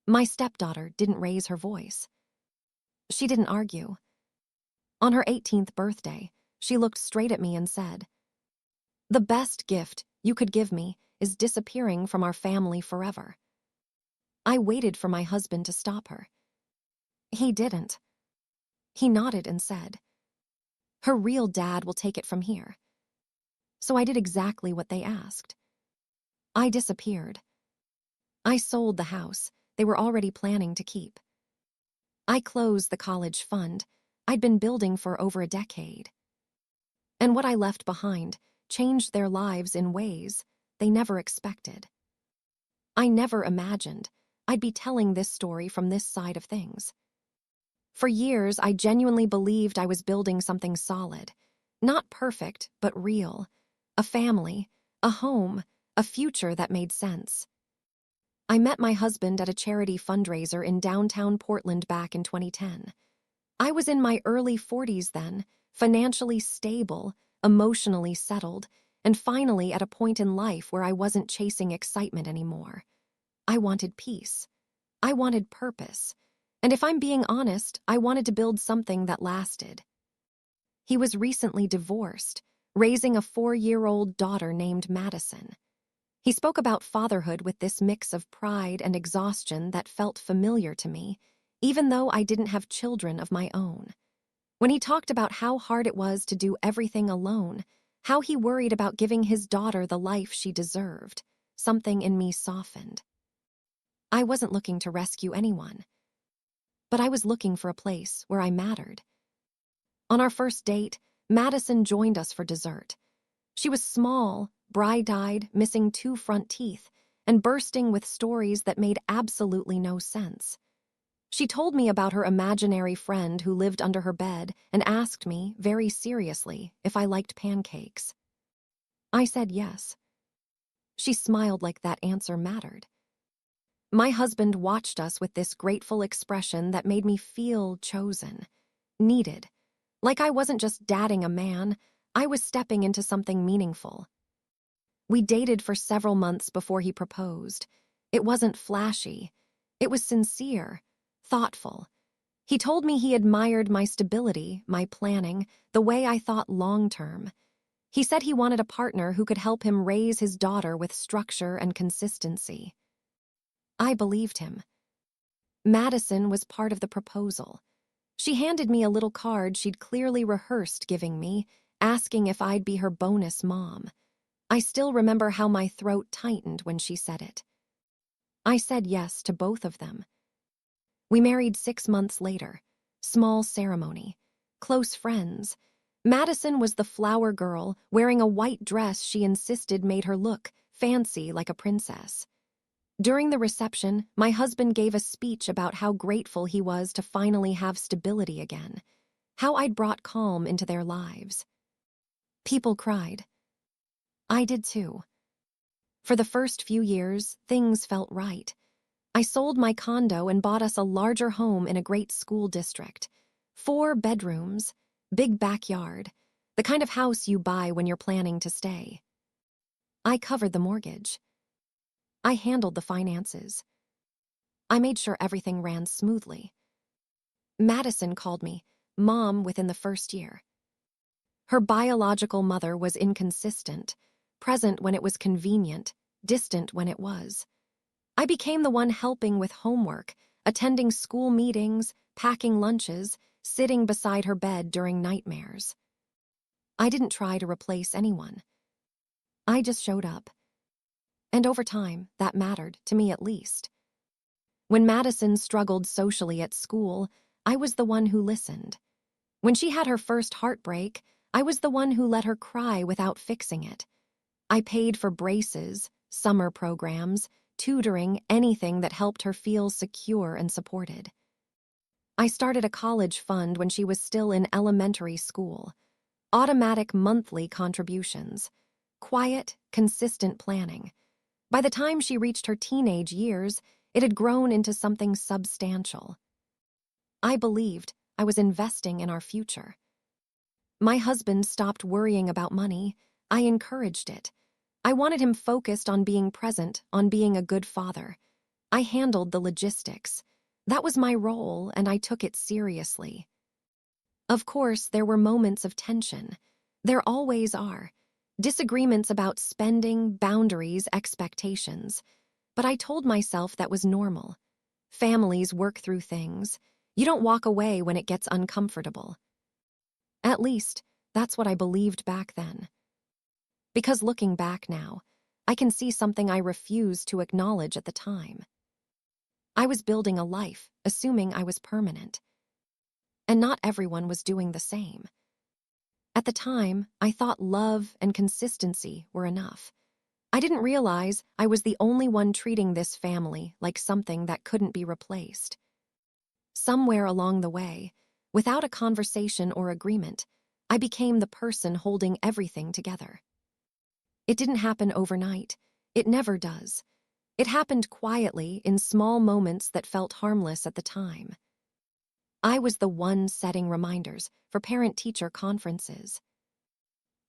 My stepdaughter didn't raise her voice. She didn't argue. On her 18th birthday, she looked straight at me and said, "The best gift you could give me is disappearing from our family forever." I waited for my husband to stop her. He didn't. He nodded and said, "Her real dad will take it from here." So I did exactly what they asked. I disappeared. I sold the house they were already planning to keep. I closed the college fund I'd been building for over a decade. And what I left behind changed their lives in ways they never expected. I never imagined I'd be telling this story from this side of things. For years, I genuinely believed I was building something solid. Not perfect, but real. A family, a home, a future that made sense. I met my husband at a charity fundraiser in downtown Portland back in 2010. I was in my early 40s then, financially stable, emotionally settled, and finally at a point in life where I wasn't chasing excitement anymore. I wanted peace. I wanted purpose. And if I'm being honest, I wanted to build something that lasted. He was recently divorced, raising a 4-year-old daughter named Madison. He spoke about fatherhood with this mix of pride and exhaustion that felt familiar to me, even though I didn't have children of my own. When he talked about how hard it was to do everything alone, how he worried about giving his daughter the life she deserved, something in me softened. I wasn't looking to rescue anyone, but I was looking for a place where I mattered. On our first date, Madison joined us for dessert. She was small, bright-eyed, missing 2 front teeth, and bursting with stories that made absolutely no sense. She told me about her imaginary friend who lived under her bed and asked me, very seriously, if I liked pancakes. I said yes. She smiled like that answer mattered. My husband watched us with this grateful expression that made me feel chosen, needed. Like I wasn't just dating a man, I was stepping into something meaningful. We dated for several months before he proposed. It wasn't flashy. It was sincere, thoughtful. He told me he admired my stability, my planning, the way I thought long-term. He said he wanted a partner who could help him raise his daughter with structure and consistency. I believed him. Madison was part of the proposal. She handed me a little card she'd clearly rehearsed giving me, asking if I'd be her bonus mom. I still remember how my throat tightened when she said it. I said yes to both of them. We married 6 months later. Small ceremony. Close friends. Madison was the flower girl, wearing a white dress she insisted made her look fancy like a princess. During the reception, my husband gave a speech about how grateful he was to finally have stability again, how I'd brought calm into their lives. People cried. I did too. For the first few years, things felt right. I sold my condo and bought us a larger home in a great school district. 4 bedrooms, big backyard, the kind of house you buy when you're planning to stay. I covered the mortgage. I handled the finances. I made sure everything ran smoothly. Madison called me Mom within the first year. Her biological mother was inconsistent, present when it was convenient, distant when it was. I became the one helping with homework, attending school meetings, packing lunches, sitting beside her bed during nightmares. I didn't try to replace anyone. I just showed up. And over time, that mattered, to me at least. When Madison struggled socially at school, I was the one who listened. When she had her first heartbreak, I was the one who let her cry without fixing it. I paid for braces, summer programs, tutoring, anything that helped her feel secure and supported. I started a college fund when she was still in elementary school. Automatic monthly contributions. Quiet, consistent planning. By the time she reached her teenage years, it had grown into something substantial. I believed I was investing in our future. My husband stopped worrying about money. I encouraged it. I wanted him focused on being present, on being a good father. I handled the logistics. That was my role, and I took it seriously. Of course, there were moments of tension. There always are. Disagreements about spending, boundaries, expectations. But I told myself that was normal. Families work through things. You don't walk away when it gets uncomfortable. At least, that's what I believed back then. Because looking back now, I can see something I refused to acknowledge at the time. I was building a life, assuming I was permanent. And not everyone was doing the same. At the time, I thought love and consistency were enough. I didn't realize I was the only one treating this family like something that couldn't be replaced. Somewhere along the way, without a conversation or agreement, I became the person holding everything together. It didn't happen overnight. It never does. It happened quietly in small moments that felt harmless at the time. I was the one setting reminders for parent-teacher conferences.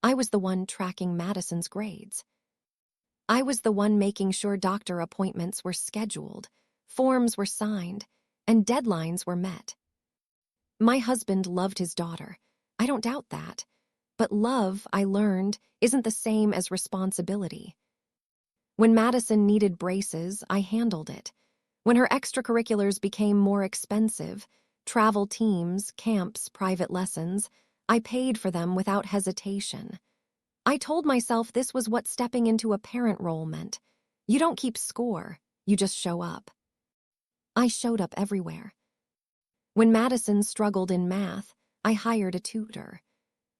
I was the one tracking Madison's grades. I was the one making sure doctor appointments were scheduled, forms were signed, and deadlines were met. My husband loved his daughter. I don't doubt that. But love, I learned, isn't the same as responsibility. When Madison needed braces, I handled it. When her extracurriculars became more expensive, travel teams, camps, private lessons, I paid for them without hesitation. I told myself this was what stepping into a parent role meant. You don't keep score, you just show up. I showed up everywhere. When Madison struggled in math, I hired a tutor.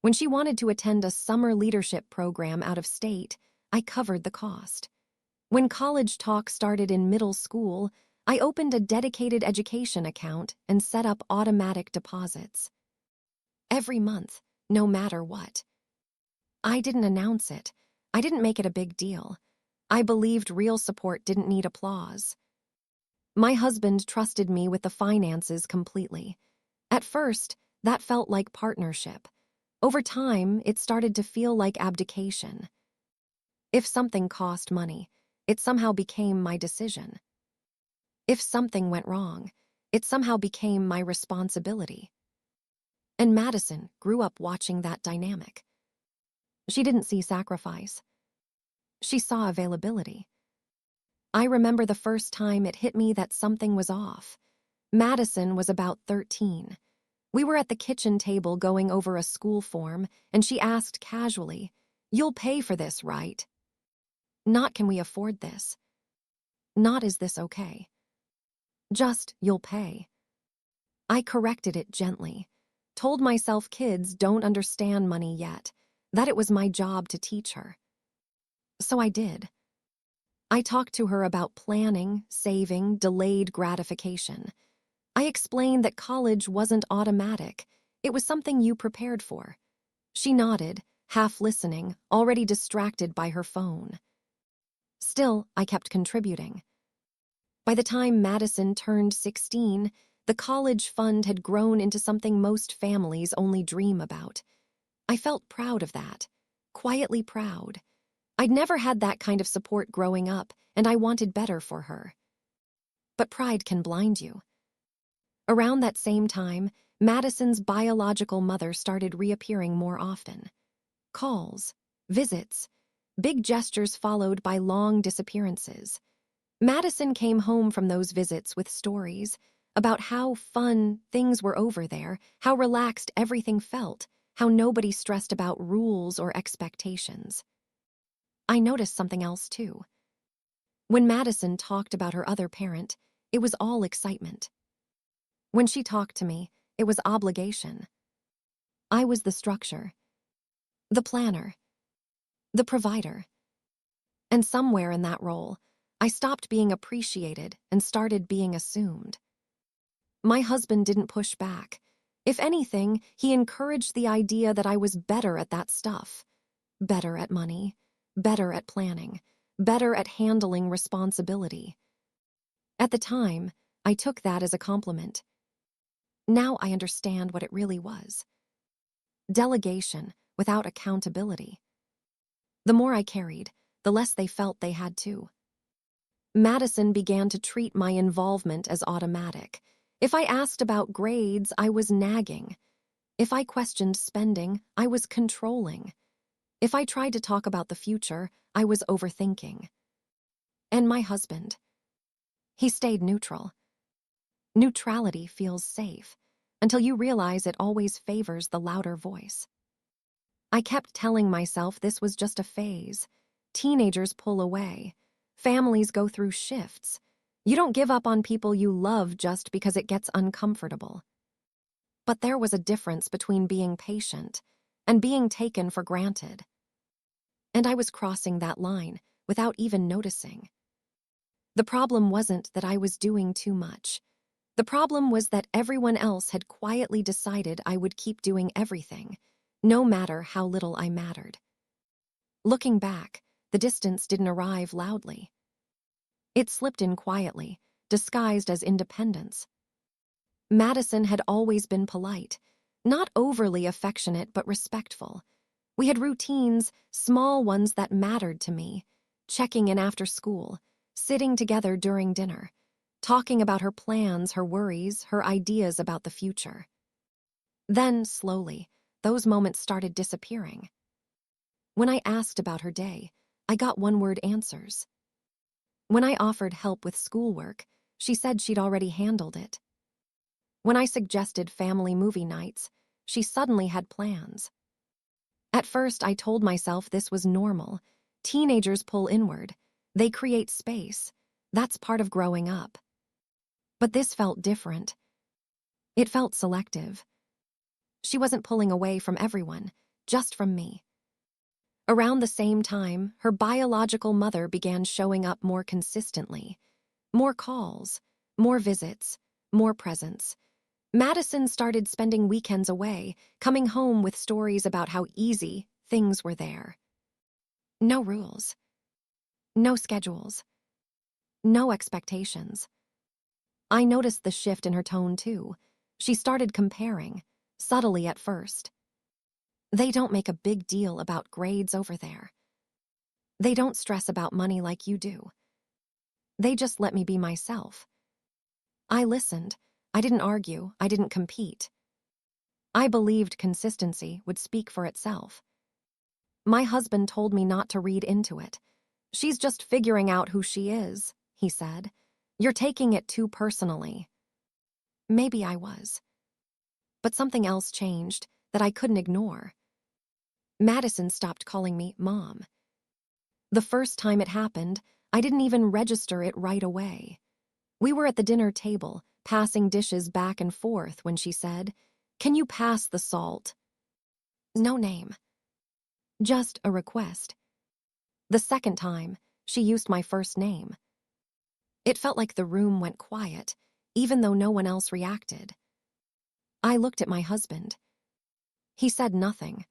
When she wanted to attend a summer leadership program out of state, I covered the cost. When college talk started in middle school, I opened a dedicated education account and set up automatic deposits. Every month, no matter what. I didn't announce it. I didn't make it a big deal. I believed real support didn't need applause. My husband trusted me with the finances completely. At first, that felt like partnership. Over time, it started to feel like abdication. If something cost money, it somehow became my decision. If something went wrong, it somehow became my responsibility. And Madison grew up watching that dynamic. She didn't see sacrifice. She saw availability. I remember the first time it hit me that something was off. Madison was about 13. We were at the kitchen table going over a school form, and she asked casually, "You'll pay for this, right?" Not "can we afford this?" Not "is this okay?" Just "you'll pay." I corrected it gently, told myself kids don't understand money yet, that it was my job to teach her. So I did. I talked to her about planning, saving, delayed gratification. I explained that college wasn't automatic. It was something you prepared for. She nodded, half listening, already distracted by her phone. Still, I kept contributing. By the time Madison turned 16, the college fund had grown into something most families only dream about. I felt proud of that, quietly proud. I'd never had that kind of support growing up, and I wanted better for her. But pride can blind you. Around that same time, Madison's biological mother started reappearing more often. Calls, visits, big gestures followed by long disappearances. Madison came home from those visits with stories about how fun things were over there, how relaxed everything felt, how nobody stressed about rules or expectations. I noticed something else, too. When Madison talked about her other parent, it was all excitement. When she talked to me, it was obligation. I was the structure, the planner, the provider. And somewhere in that role, I stopped being appreciated and started being assumed. My husband didn't push back. If anything, he encouraged the idea that I was better at that stuff. Better at money, better at planning, better at handling responsibility. At the time, I took that as a compliment. Now I understand what it really was. Delegation without accountability. The more I carried, the less they felt they had to. Madison began to treat my involvement as automatic. If I asked about grades, I was nagging. If I questioned spending, I was controlling. If I tried to talk about the future, I was overthinking. And my husband, he stayed neutral. Neutrality feels safe, until you realize it always favors the louder voice. I kept telling myself this was just a phase. Teenagers pull away. Families go through shifts. You don't give up on people you love just because it gets uncomfortable. But there was a difference between being patient and being taken for granted. And I was crossing that line without even noticing. The problem wasn't that I was doing too much. The problem was that everyone else had quietly decided I would keep doing everything, no matter how little I mattered. Looking back, the distance didn't arrive loudly. It slipped in quietly, disguised as independence. Madison had always been polite, not overly affectionate but respectful. We had routines, small ones that mattered to me, checking in after school, sitting together during dinner, talking about her plans, her worries, her ideas about the future. Then, slowly, those moments started disappearing. When I asked about her day, I got one-word answers. When I offered help with schoolwork, she said she'd already handled it. When I suggested family movie nights, she suddenly had plans. At first, I told myself this was normal. Teenagers pull inward. They create space. That's part of growing up. But this felt different. It felt selective. She wasn't pulling away from everyone, just from me. Around the same time, her biological mother began showing up more consistently. More calls, more visits, more presence. Madison started spending weekends away, coming home with stories about how easy things were there. No rules. No schedules. No expectations. I noticed the shift in her tone, too. She started comparing, subtly at first. They don't make a big deal about grades over there. They don't stress about money like you do. They just let me be myself. I listened. I didn't argue. I didn't compete. I believed consistency would speak for itself. My husband told me not to read into it. She's just figuring out who she is, he said. You're taking it too personally. Maybe I was. But something else changed that I couldn't ignore. Madison stopped calling me Mom. The first time it happened, I didn't even register it right away. We were at the dinner table, passing dishes back and forth when she said, "Can you pass the salt?" No name. Just a request. The second time, she used my first name. It felt like the room went quiet, even though no one else reacted. I looked at my husband. He said nothing.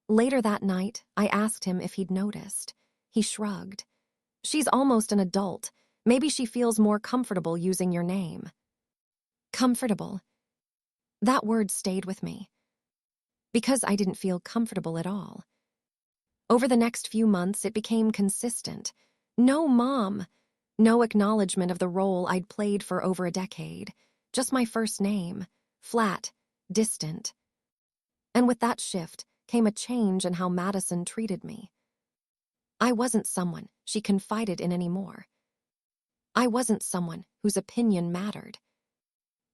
Later that night, I asked him if he'd noticed. He shrugged. She's almost an adult. Maybe she feels more comfortable using your name. Comfortable. That word stayed with me. Because I didn't feel comfortable at all. Over the next few months, it became consistent. No mom. No acknowledgement of the role I'd played for over a decade. Just my first name. Flat. Distant. And with that shift came a change in how Madison treated me. I wasn't someone she confided in anymore. I wasn't someone whose opinion mattered.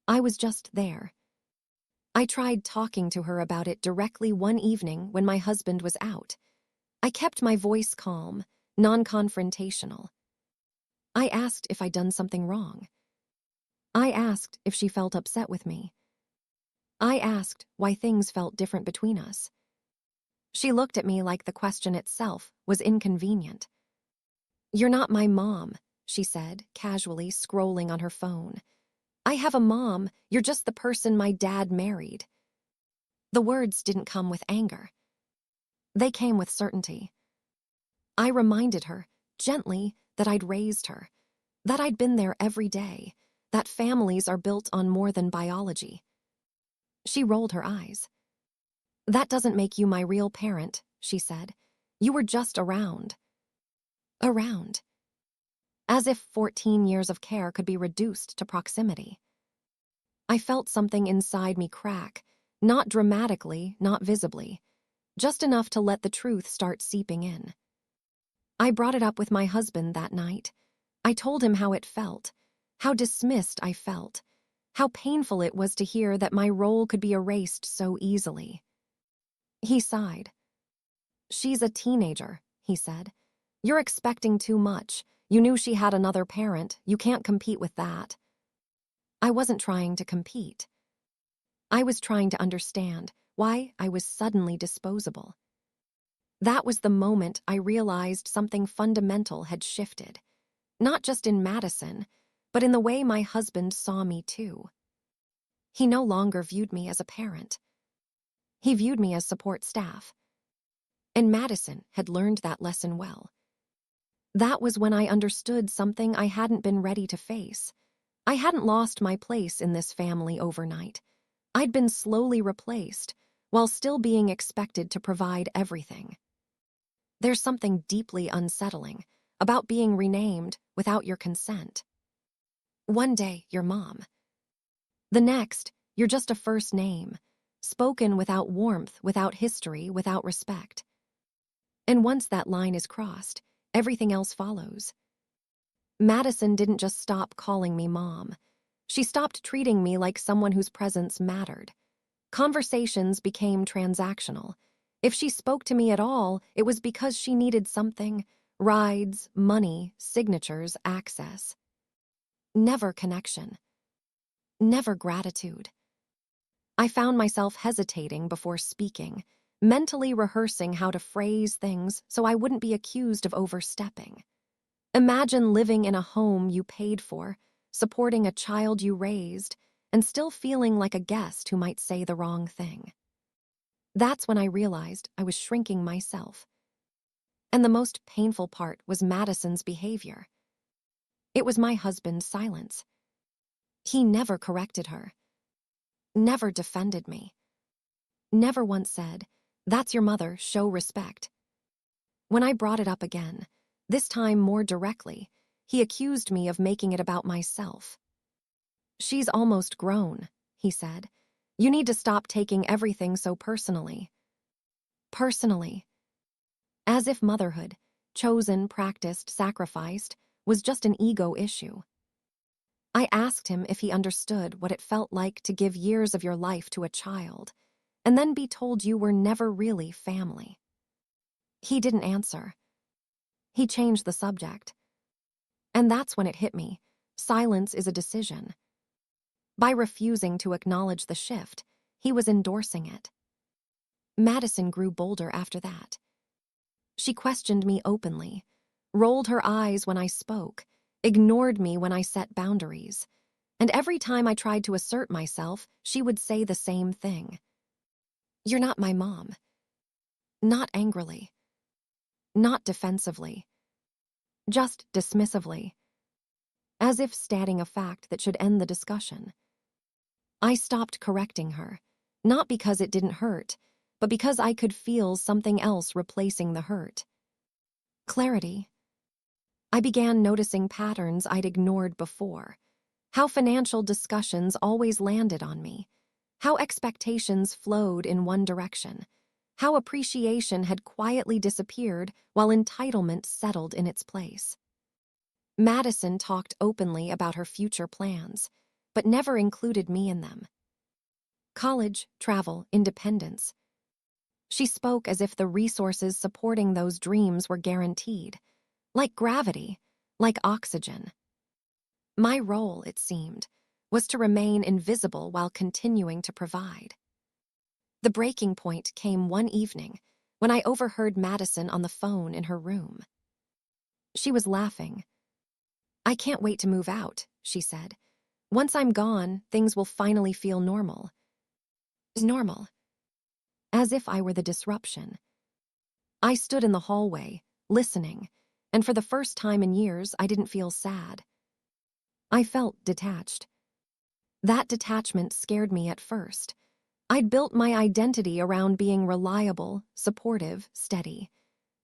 I was just there. I tried talking to her about it directly one evening when my husband was out. I kept my voice calm, non-confrontational. I asked if I'd done something wrong. I asked if she felt upset with me. I asked why things felt different between us. She looked at me like the question itself was inconvenient. "You're not my mom," she said, casually scrolling on her phone. "I have a mom. You're just the person my dad married." The words didn't come with anger. They came with certainty. I reminded her, gently, that I'd raised her, that I'd been there every day, that families are built on more than biology. She rolled her eyes. "That doesn't make you my real parent," she said. "You were just around." Around. as if 14 years of care could be reduced to proximity. I felt something inside me crack, not dramatically, not visibly, just enough to let the truth start seeping in. I brought it up with my husband that night. I told him how it felt, how dismissed I felt, how painful it was to hear that my role could be erased so easily. He sighed. "She's a teenager," he said. "You're expecting too much. You knew she had another parent. You can't compete with that." I wasn't trying to compete. I was trying to understand why I was suddenly disposable. That was the moment I realized something fundamental had shifted, not just in Madison, but in the way my husband saw me too. He no longer viewed me as a parent. He viewed me as support staff. And Madison had learned that lesson well. That was when I understood something I hadn't been ready to face. I hadn't lost my place in this family overnight. I'd been slowly replaced, while still being expected to provide everything. There's something deeply unsettling about being renamed without your consent. One day, you're mom. The next, you're just a first name, spoken without warmth, without history, without respect. And once that line is crossed, everything else follows. Madison didn't just stop calling me mom. She stopped treating me like someone whose presence mattered. Conversations became transactional. If she spoke to me at all, it was because she needed something: rides, money, signatures, access. Never connection. Never gratitude. I found myself hesitating before speaking, mentally rehearsing how to phrase things so I wouldn't be accused of overstepping. Imagine living in a home you paid for, supporting a child you raised, and still feeling like a guest who might say the wrong thing. That's when I realized I was shrinking myself. And the most painful part was Madison's behavior. It was my husband's silence. He never corrected her, never defended me, never once said, "That's your mother, show respect." When I brought it up again, this time more directly, he accused me of making it about myself. "She's almost grown," he said. "You need to stop taking everything so personally." Personally. As if motherhood, chosen, practiced, sacrificed, was just an ego issue. I asked him if he understood what it felt like to give years of your life to a child, and then be told you were never really family. He didn't answer. He changed the subject. And that's when it hit me. Silence is a decision. By refusing to acknowledge the shift, he was endorsing it. Madison grew bolder after that. She questioned me openly, rolled her eyes when I spoke, ignored me when I set boundaries. And every time I tried to assert myself, she would say the same thing. "You're not my mom." Not angrily. Not defensively. Just dismissively. As if stating a fact that should end the discussion. I stopped correcting her, not because it didn't hurt, but because I could feel something else replacing the hurt. Clarity. I began noticing patterns I'd ignored before. How financial discussions always landed on me. How expectations flowed in one direction. How appreciation had quietly disappeared while entitlement settled in its place. Madison talked openly about her future plans, but never included me in them. College, travel, independence. She spoke as if the resources supporting those dreams were guaranteed, like gravity, like oxygen. My role, it seemed, was to remain invisible while continuing to provide. The breaking point came one evening when I overheard Madison on the phone in her room. She was laughing. "I can't wait to move out," she said. "Once I'm gone, things will finally feel normal." Normal. As if I were the disruption. I stood in the hallway, listening, and for the first time in years, I didn't feel sad. I felt detached. That detachment scared me at first. I'd built my identity around being reliable, supportive, steady.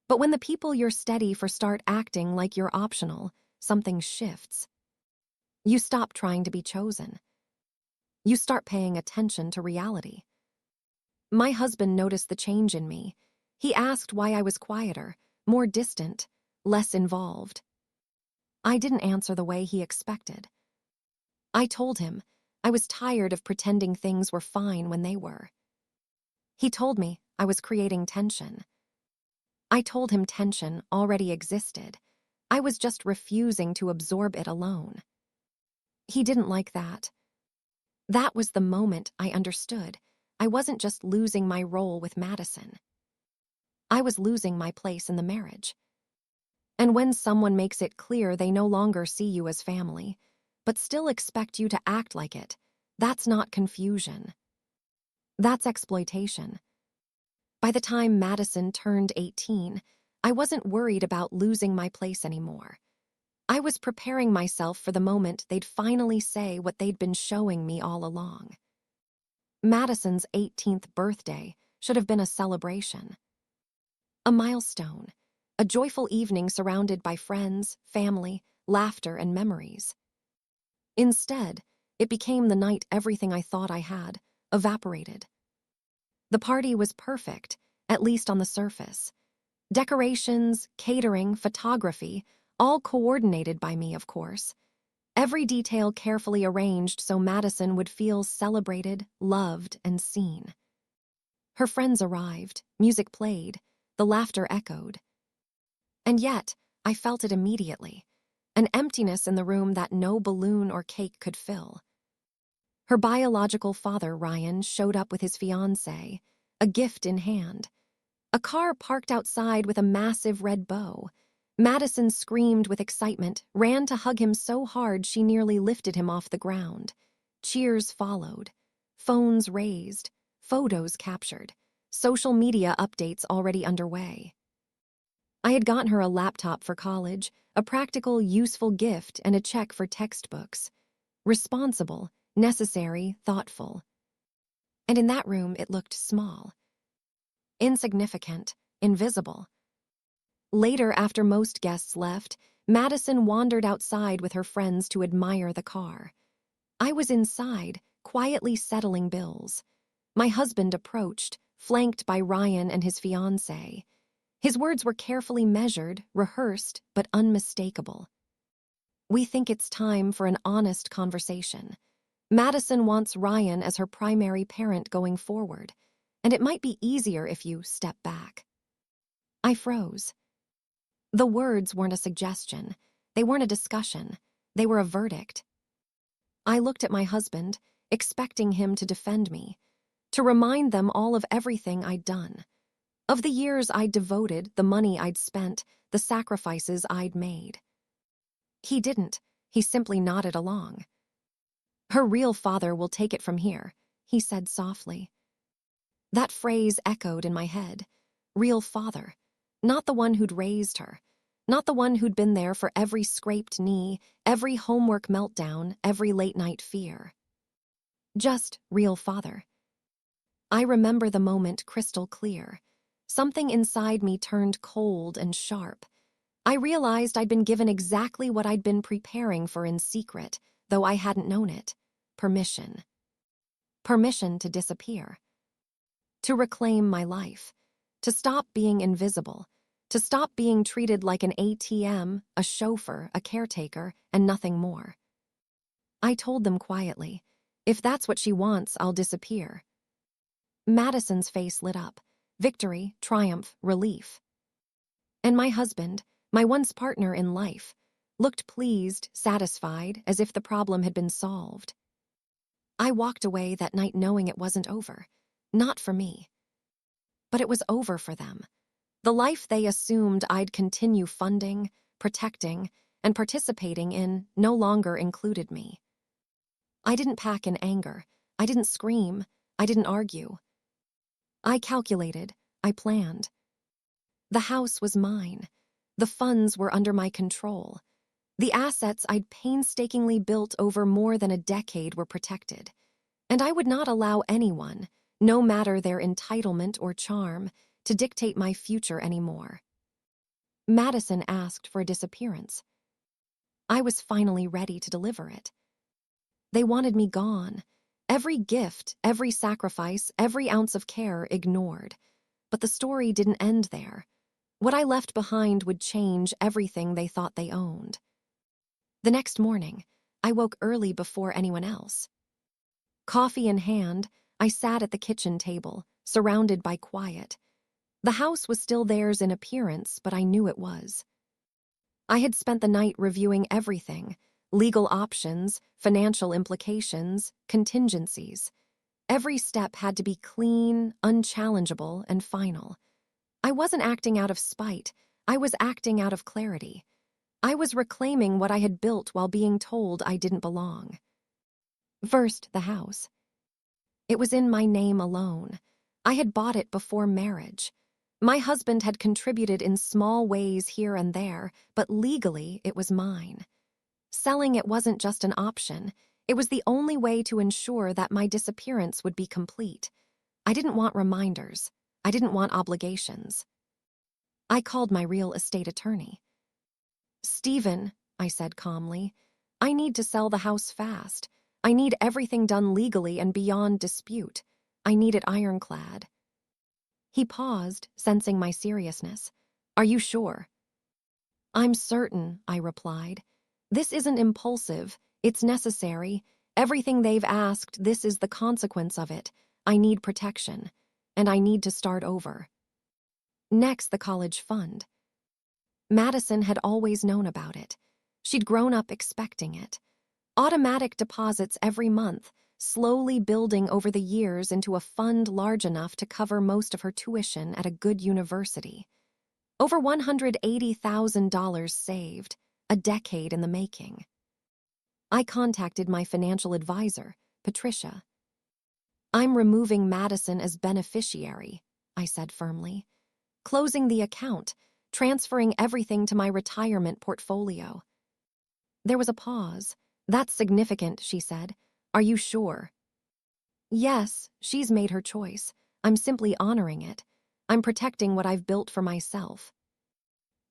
But when the people you're steady for start acting like you're optional, something shifts. You stop trying to be chosen. You start paying attention to reality. My husband noticed the change in me. He asked why I was quieter, more distant, less involved. I didn't answer the way he expected. I told him I was tired of pretending things were fine when they were. He told me I was creating tension. I told him tension already existed. I was just refusing to absorb it alone. He didn't like that. That was the moment I understood. I wasn't just losing my role with Madison. I was losing my place in the marriage. And when someone makes it clear they no longer see you as family, but still expect you to act like it, that's not confusion. That's exploitation. By the time Madison turned 18, I wasn't worried about losing my place anymore. I was preparing myself for the moment they'd finally say what they'd been showing me all along. Madison's 18th birthday should have been a celebration. A milestone, a joyful evening surrounded by friends, family, laughter, and memories. Instead, it became the night everything I thought I had evaporated. The party was perfect, at least on the surface. Decorations, catering, photography, all coordinated by me, of course. Every detail carefully arranged so Madison would feel celebrated, loved, and seen. Her friends arrived, music played, the laughter echoed. And yet, I felt it immediately, an emptiness in the room that no balloon or cake could fill. Her biological father, Ryan, showed up with his fiancée, a gift in hand. A car parked outside with a massive red bow. Madison screamed with excitement, ran to hug him so hard she nearly lifted him off the ground. Cheers followed. Phones raised. Photos captured. Social media updates already underway. I had gotten her a laptop for college, a practical, useful gift, and a check for textbooks. Responsible, necessary, thoughtful. And in that room, it looked small. Insignificant, invisible. Later, after most guests left, Madison wandered outside with her friends to admire the car. I was inside, quietly settling bills. My husband approached, flanked by Ryan and his fiancée. His words were carefully measured, rehearsed, but unmistakable. We think it's time for an honest conversation. Madison wants Ryan as her primary parent going forward, and it might be easier if you step back. I froze. The words weren't a suggestion. They weren't a discussion. They were a verdict. I looked at my husband, expecting him to defend me, to remind them all of everything I'd done, of the years I'd devoted, the money I'd spent, the sacrifices I'd made. He didn't. He simply nodded along. Her real father will take it from here, he said softly. That phrase echoed in my head. Real father. Not the one who'd raised her. Not the one who'd been there for every scraped knee, every homework meltdown, every late-night fear. Just real father. I remember the moment crystal clear. Something inside me turned cold and sharp. I realized I'd been given exactly what I'd been preparing for in secret, though I hadn't known it. Permission. Permission to disappear. To reclaim my life. To stop being invisible. To stop being treated like an ATM, a chauffeur, a caretaker, and nothing more. I told them quietly, if that's what she wants, I'll disappear. Madison's face lit up. Victory, triumph, relief. And my husband, my once partner in life, looked pleased, satisfied, as if the problem had been solved. I walked away that night knowing it wasn't over. Not for me. But it was over for them. The life they assumed I'd continue funding, protecting, and participating in no longer included me. I didn't pack in anger. I didn't scream. I didn't argue. I calculated. I planned. The house was mine. The funds were under my control. The assets I'd painstakingly built over more than a decade were protected. And I would not allow anyone, no matter their entitlement or charm, to dictate my future anymore. Madison asked for a disappearance. I was finally ready to deliver it. They wanted me gone. Every gift, every sacrifice, every ounce of care ignored. But the story didn't end there. What I left behind would change everything they thought they owned. The next morning, I woke early before anyone else. Coffee in hand, I sat at the kitchen table, surrounded by quiet. The house was still theirs in appearance, but I knew it was. I had spent the night reviewing everything: legal options, financial implications, contingencies. Every step had to be clean, unchallengeable, and final. I wasn't acting out of spite. I was acting out of clarity. I was reclaiming what I had built while being told I didn't belong. First, the house. It was in my name alone. I had bought it before marriage. My husband had contributed in small ways here and there, but legally it was mine. Selling it wasn't just an option. It was the only way to ensure that my disappearance would be complete. I didn't want reminders. I didn't want obligations. I called my real estate attorney. "Stephen," I said calmly, "I need to sell the house fast. I need everything done legally and beyond dispute. I need it ironclad." He paused, sensing my seriousness. "Are you sure?" "I'm certain," I replied. "This isn't impulsive. It's necessary. Everything they've asked, this is the consequence of it. I need protection. And I need to start over." Next, the college fund. Madison had always known about it. She'd grown up expecting it. Automatic deposits every month, slowly building over the years into a fund large enough to cover most of her tuition at a good university. Over $180,000 saved, a decade in the making. I contacted my financial advisor, Patricia. "I'm removing Madison as beneficiary," I said firmly. "Closing the account, transferring everything to my retirement portfolio." There was a pause. "That's significant," she said. "Are you sure?" "Yes, she's made her choice. I'm simply honoring it. I'm protecting what I've built for myself."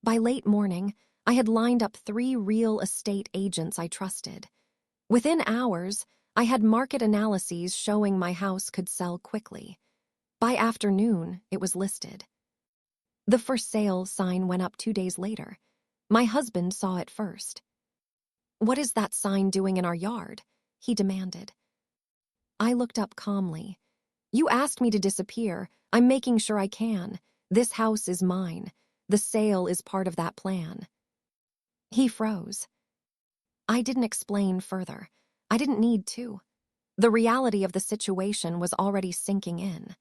By late morning, I had lined up 3 real estate agents I trusted. Within hours, I had market analyses showing my house could sell quickly. By afternoon, it was listed. The for sale sign went up 2 days later. My husband saw it first. "What is that sign doing in our yard?" he demanded. I looked up calmly. "You asked me to disappear. I'm making sure I can. This house is mine. The sale is part of that plan." He froze. I didn't explain further. I didn't need to. The reality of the situation was already sinking in.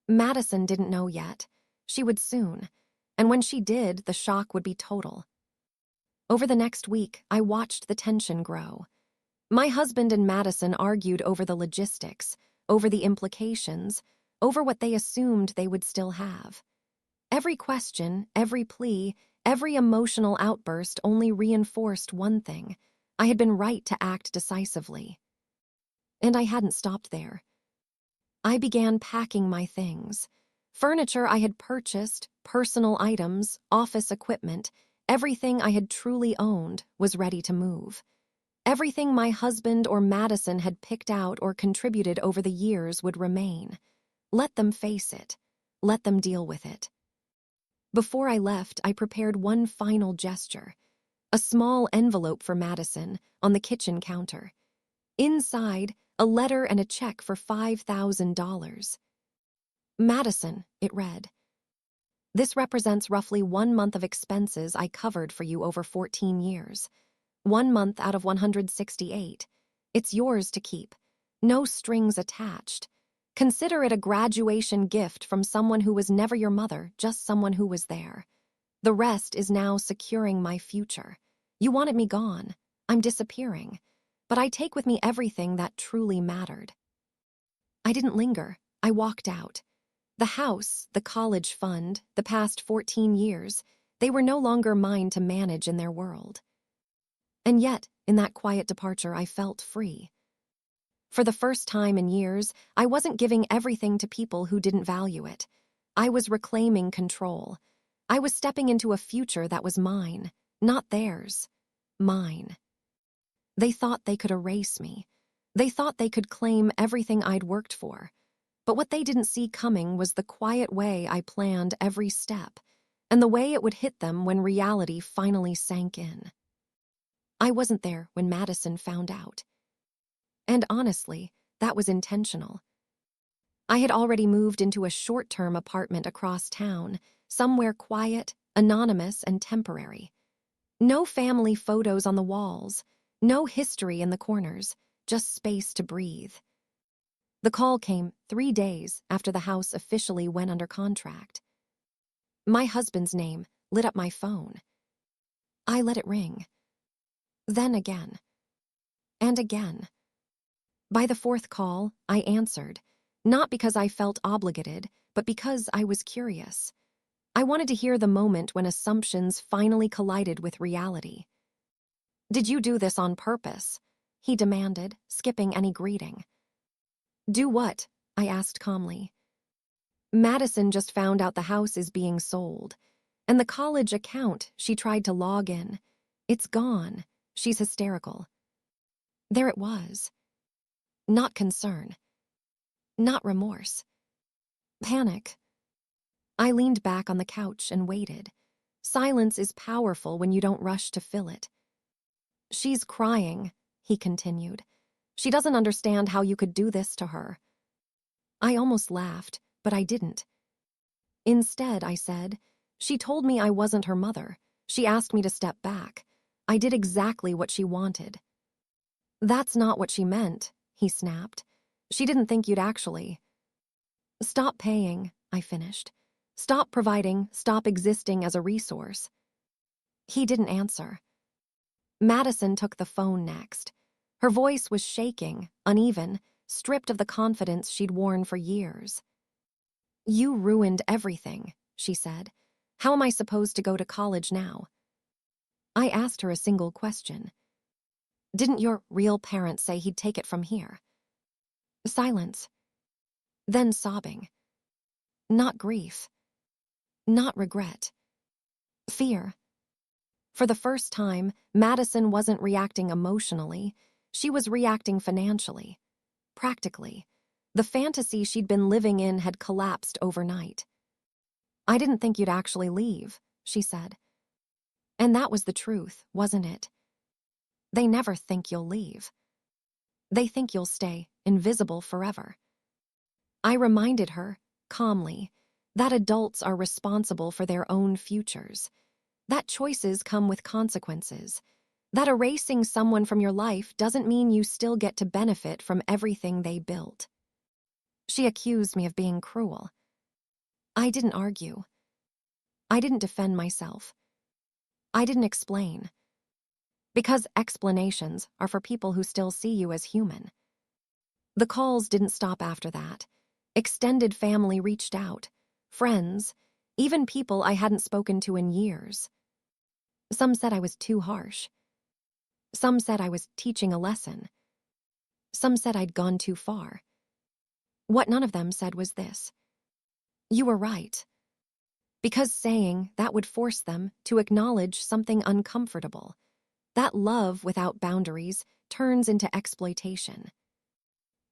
Madison didn't know yet. She would soon. And when she did, the shock would be total. Over the next week, I watched the tension grow. My husband and Madison argued over the logistics, over the implications, over what they assumed they would still have. Every question, every plea, every emotional outburst only reinforced one thing: I had been right to act decisively. And I hadn't stopped there. I began packing my things. Furniture I had purchased, personal items, office equipment, everything I had truly owned was ready to move. Everything my husband or Madison had picked out or contributed over the years would remain. Let them face it. Let them deal with it. Before I left, I prepared one final gesture: a small envelope for Madison on the kitchen counter. Inside, a letter and a check for $5,000. "Madison," it read, "this represents roughly 1 month of expenses I covered for you over 14 years. 1 month out of 168. It's yours to keep. No strings attached. Consider it a graduation gift from someone who was never your mother, just someone who was there. The rest is now securing my future. You wanted me gone. I'm disappearing. But I take with me everything that truly mattered." I didn't linger. I walked out. The house, the college fund, the past 14 years, they were no longer mine to manage in their world. And yet, in that quiet departure, I felt free. For the first time in years, I wasn't giving everything to people who didn't value it. I was reclaiming control. I was stepping into a future that was mine, not theirs. mine. They thought they could erase me. They thought they could claim everything I'd worked for. But what they didn't see coming was the quiet way I planned every step, and the way it would hit them when reality finally sank in. I wasn't there when Madison found out. And honestly, that was intentional. I had already moved into a short-term apartment across town, somewhere quiet, anonymous, and temporary. No family photos on the walls, no history in the corners, just space to breathe. The call came 3 days after the house officially went under contract. My husband's name lit up my phone. I let it ring. Then again. And again. By the fourth call, I answered, not because I felt obligated, but because I was curious. I wanted to hear the moment when assumptions finally collided with reality. "Did you do this on purpose?" he demanded, skipping any greeting. "Do what?" I asked calmly. "Madison just found out the house is being sold, and the college account she tried to log in. It's gone." She's hysterical. There it was. Not concern. Not remorse. Panic. I leaned back on the couch and waited. Silence is powerful when you don't rush to fill it. "She's crying," he continued. "She doesn't understand how you could do this to her." I almost laughed, but I didn't. Instead, I said, "She told me I wasn't her mother. She asked me to step back. I did exactly what she wanted." "That's not what she meant," he snapped. "She didn't think you'd actually." "Stop paying," I finished. "Stop providing, stop existing as a resource." He didn't answer. Madison took the phone next. Her voice was shaking, uneven, stripped of the confidence she'd worn for years. "You ruined everything," she said. "How am I supposed to go to college now?" I asked her a single question. "Didn't your real parents say he'd take it from here?" Silence. Then sobbing. Not grief. Not regret. Fear. For the first time, Madison wasn't reacting emotionally. She was reacting financially. Practically. The fantasy she'd been living in had collapsed overnight. "I didn't think you'd actually leave," she said. And that was the truth, wasn't it? They never think you'll leave. They think you'll stay invisible forever. I reminded her, calmly, that adults are responsible for their own futures, that choices come with consequences, that erasing someone from your life doesn't mean you still get to benefit from everything they built. She accused me of being cruel. I didn't argue. I didn't defend myself. I didn't explain. Because explanations are for people who still see you as human. The calls didn't stop after that. Extended family reached out. Friends, even people I hadn't spoken to in years. Some said I was too harsh. Some said I was teaching a lesson. Some said I'd gone too far. What none of them said was this: "You were right." Because saying that would force them to acknowledge something uncomfortable. That love without boundaries turns into exploitation.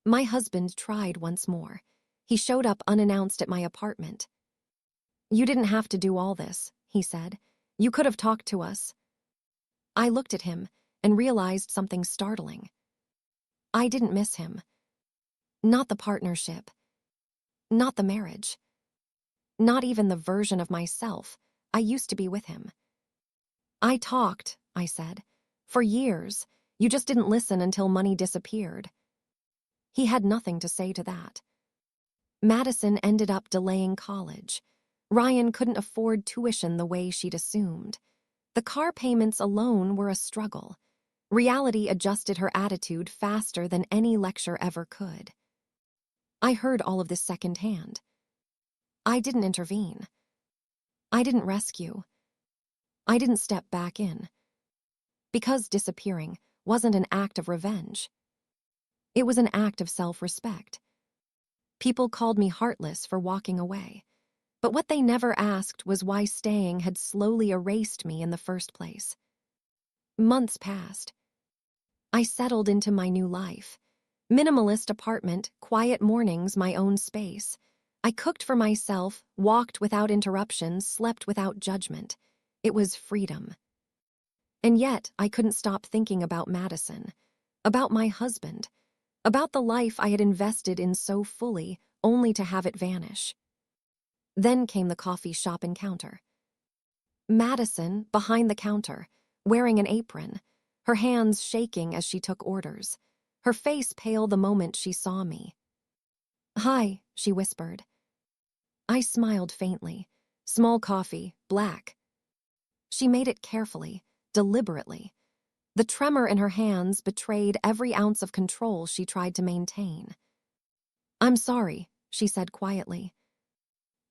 My husband tried once more. He showed up unannounced at my apartment. "You didn't have to do all this," he said. "You could have talked to us." I looked at him and realized something startling. I didn't miss him. Not the partnership. Not the marriage. Not even the version of myself I used to be with him. "I talked," I said. "For years. You just didn't listen until money disappeared." He had nothing to say to that. Madison ended up delaying college. Ryan couldn't afford tuition the way she'd assumed. The car payments alone were a struggle. Reality adjusted her attitude faster than any lecture ever could. I heard all of this secondhand. I didn't intervene. I didn't rescue. I didn't step back in. Because disappearing wasn't an act of revenge. It was an act of self-respect. People called me heartless for walking away. But what they never asked was why staying had slowly erased me in the first place. Months passed. I settled into my new life. Minimalist apartment, quiet mornings, my own space. I cooked for myself, walked without interruptions, slept without judgment. It was freedom. And yet, I couldn't stop thinking about Madison, about my husband, about the life I had invested in so fully, only to have it vanish. Then came the coffee shop encounter. Madison, behind the counter, wearing an apron, her hands shaking as she took orders, her face pale the moment she saw me. "Hi," she whispered. I smiled faintly. Small coffee, black. She made it carefully, deliberately. The tremor in her hands betrayed every ounce of control she tried to maintain. "I'm sorry," she said quietly.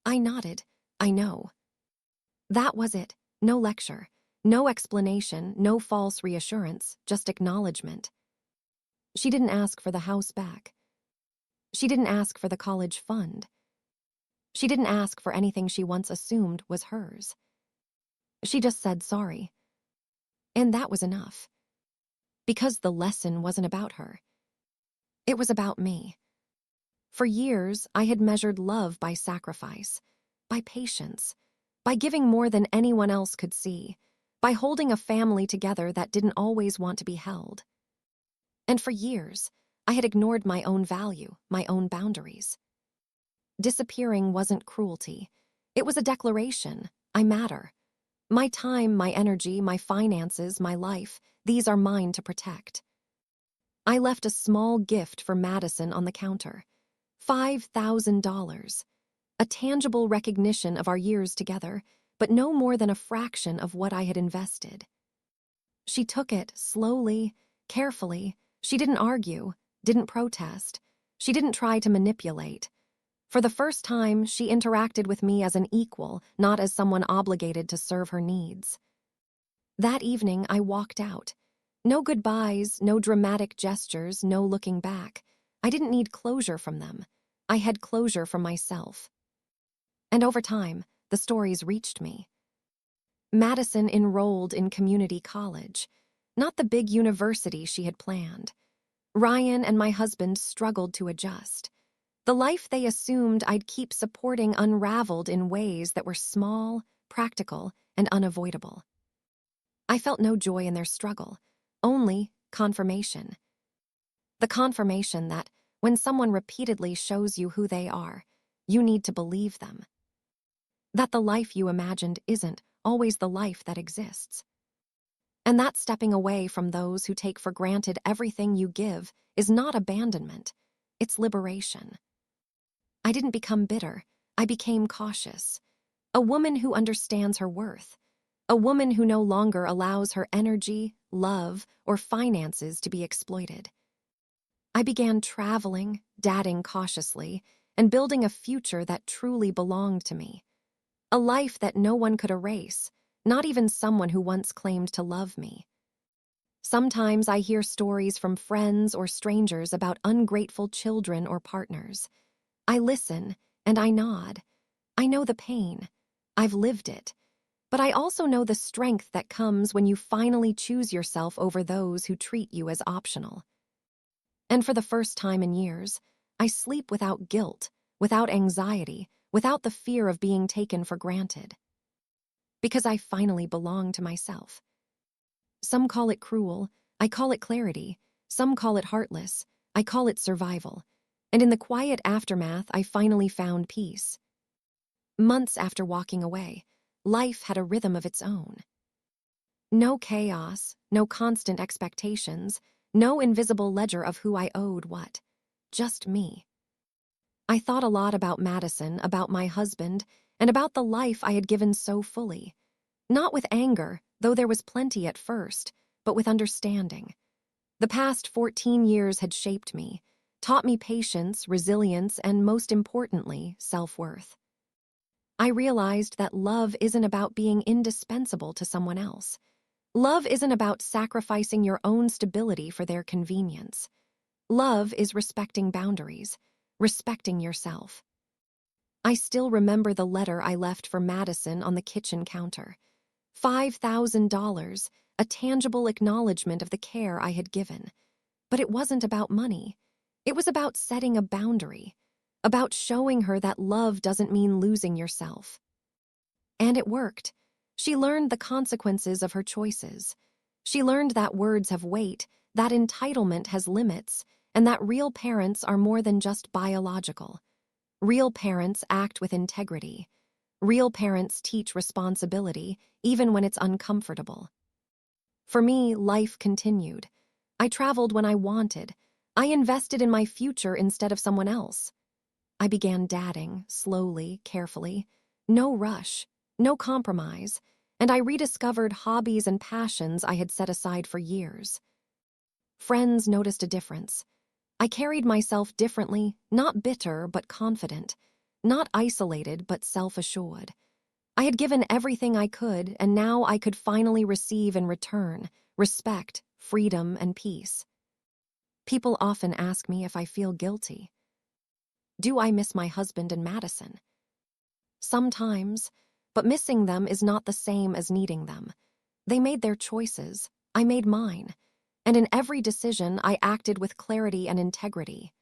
I nodded. "I know." That was it. No lecture, no explanation, no false reassurance, just acknowledgement. She didn't ask for the house back. She didn't ask for the college fund. She didn't ask for anything she once assumed was hers. She just said sorry. And that was enough. Because the lesson wasn't about her. It was about me. For years, I had measured love by sacrifice, by patience, by giving more than anyone else could see, by holding a family together that didn't always want to be held. And for years, I had ignored my own value, my own boundaries. Disappearing wasn't cruelty. It was a declaration. I matter. My time, my energy, my finances, my life, these are mine to protect. I left a small gift for Madison on the counter. $5,000. A tangible recognition of our years together, but no more than a fraction of what I had invested. She took it slowly, carefully. She didn't argue, didn't protest. She didn't try to manipulate. For the first time, she interacted with me as an equal, not as someone obligated to serve her needs. That evening, I walked out. No goodbyes, no dramatic gestures, no looking back. I didn't need closure from them. I had closure from myself. And over time, the stories reached me. Madison enrolled in community college, not the big university she had planned. Ryan and my husband struggled to adjust. The life they assumed I'd keep supporting unraveled in ways that were small, practical, and unavoidable. I felt no joy in their struggle, only confirmation. The confirmation that when someone repeatedly shows you who they are, you need to believe them. That the life you imagined isn't always the life that exists. And that stepping away from those who take for granted everything you give is not abandonment, it's liberation. I didn't become bitter, I became cautious. A woman who understands her worth. A woman who no longer allows her energy, love, or finances to be exploited. I began traveling, dating cautiously, and building a future that truly belonged to me. A life that no one could erase, not even someone who once claimed to love me. Sometimes I hear stories from friends or strangers about ungrateful children or partners. I listen, and I nod. I know the pain. I've lived it. But I also know the strength that comes when you finally choose yourself over those who treat you as optional. And for the first time in years, I sleep without guilt, without anxiety, without the fear of being taken for granted. Because I finally belong to myself. Some call it cruel, I call it clarity. Some call it heartless, I call it survival. And in the quiet aftermath, I finally found peace. Months after walking away, life had a rhythm of its own. No chaos, no constant expectations, no invisible ledger of who I owed what. Just me. I thought a lot about Madison, about my husband, and about the life I had given so fully. Not with anger, though there was plenty at first, but with understanding. The past 14 years had shaped me, taught me patience, resilience, and most importantly, self-worth. I realized that love isn't about being indispensable to someone else. Love isn't about sacrificing your own stability for their convenience. Love is respecting boundaries, respecting yourself. I still remember the letter I left for Madison on the kitchen counter. $5,000, a tangible acknowledgement of the care I had given. But it wasn't about money. It was about setting a boundary, about showing her that love doesn't mean losing yourself. And it worked. She learned the consequences of her choices. She learned that words have weight, that entitlement has limits, and that real parents are more than just biological. Real parents act with integrity. Real parents teach responsibility, even when it's uncomfortable. For me, life continued. I traveled when I wanted. I invested in my future instead of someone else. I began dadding, slowly, carefully. No rush, no compromise, and I rediscovered hobbies and passions I had set aside for years. Friends noticed a difference. I carried myself differently, not bitter but confident, not isolated but self-assured. I had given everything I could, and now I could finally receive in return respect, freedom, and peace. People often ask me if I feel guilty. Do I miss my husband and Madison? Sometimes, but missing them is not the same as needing them. They made their choices, I made mine, and in every decision I acted with clarity and integrity.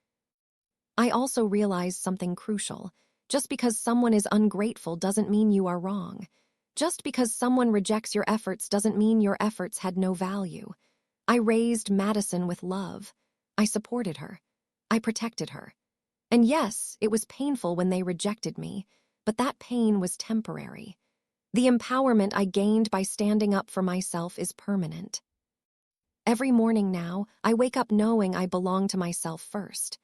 I also realized something crucial. Just because someone is ungrateful doesn't mean you are wrong. Just because someone rejects your efforts doesn't mean your efforts had no value. I raised Madison with love. I supported her. I protected her. And yes, it was painful when they rejected me, but that pain was temporary. The empowerment I gained by standing up for myself is permanent. Every morning now, I wake up knowing I belong to myself first.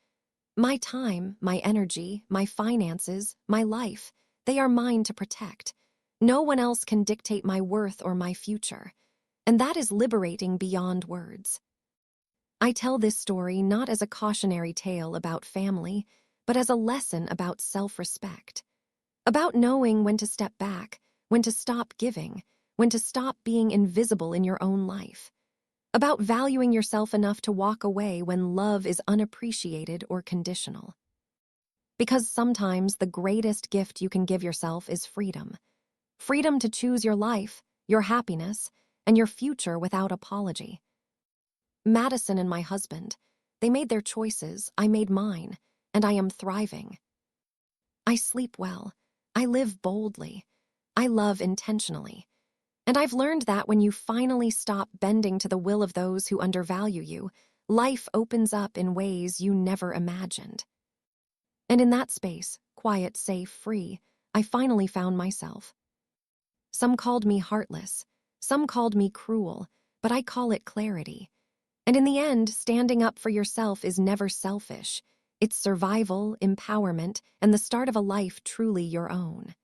My time, my energy, my finances, my life, they are mine to protect. No one else can dictate my worth or my future. And that is liberating beyond words. I tell this story not as a cautionary tale about family, but as a lesson about self-respect. About knowing when to step back, when to stop giving, when to stop being invisible in your own life. About valuing yourself enough to walk away when love is unappreciated or conditional. Because sometimes the greatest gift you can give yourself is freedom. Freedom to choose your life, your happiness, and your future without apology. Madison and my husband, they made their choices, I made mine, and I am thriving. I sleep well. I live boldly. I love intentionally. And I've learned that when you finally stop bending to the will of those who undervalue you, life opens up in ways you never imagined. And in that space, quiet, safe, free, I finally found myself. Some called me heartless. Some called me cruel, but I call it clarity. And in the end, standing up for yourself is never selfish. It's survival, empowerment, and the start of a life truly your own.